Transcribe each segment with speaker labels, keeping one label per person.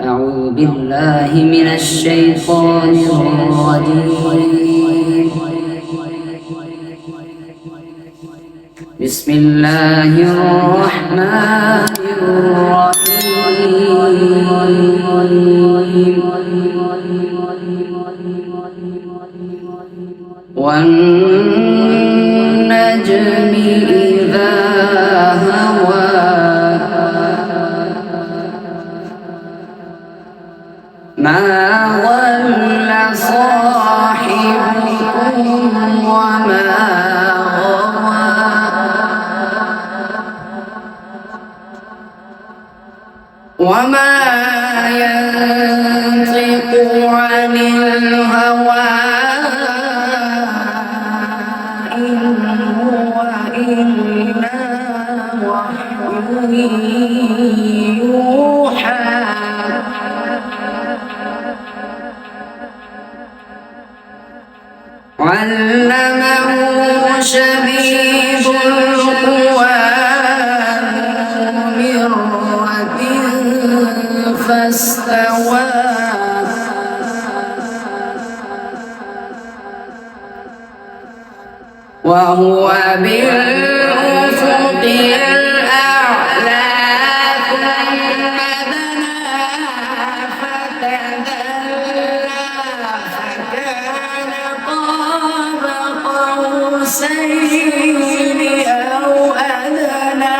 Speaker 1: أعوذ بالله من الشيطان الرجيم. بسم الله الرحمن الرحيم. والنجم إذا هوى ما ضل صاحبكم وما غوى وما ينطق عن الهوى إن هو إلا وحي يوحى علمه شديد القوى ذو مرة فاستوى وهو بالأفق الأعلى ثم دنا فتدلى فكان قاب قوسين أو أدنى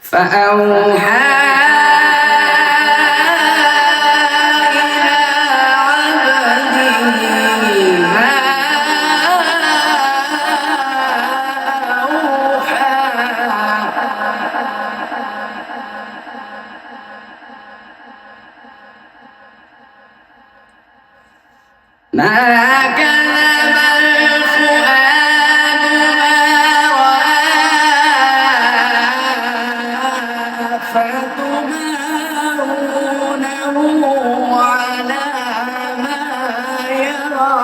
Speaker 1: فأوحى ما كذب الفؤاد ما رأى فتمارونه على ما يرى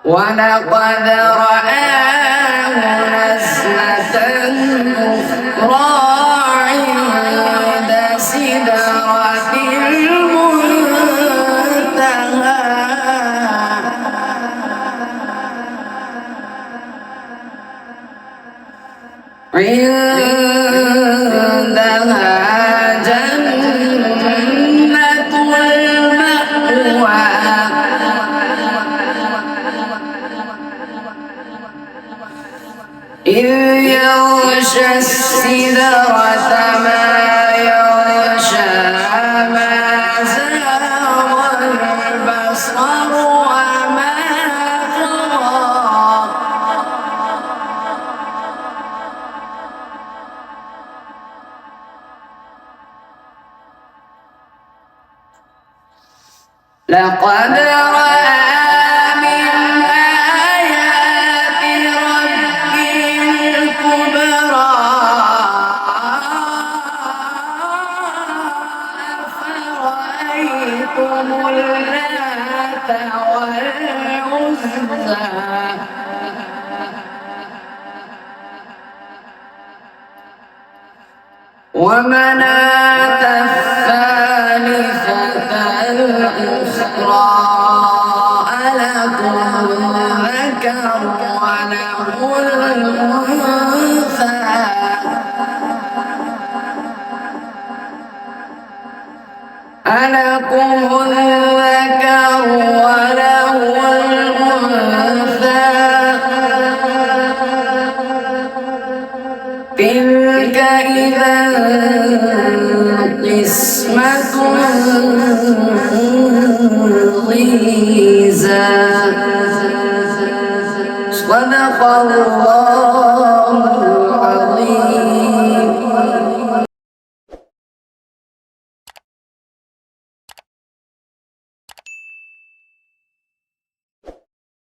Speaker 1: ولقد رآه نزلة أخرى عند سدرة المنتهى عندها جنة المأوى إذ يغشى السدرة ما يغشى ما زاغ البصر وما طغى لقد رأى من آيات ربه الكبرى أفرأيتم اللات والعزى ومناة الثالثة الأخرى ألكم الذكر وله الأنثى ألكم الذكر وله الأنثى تلك إذا قسمة ضيزى صدق الله العظيم.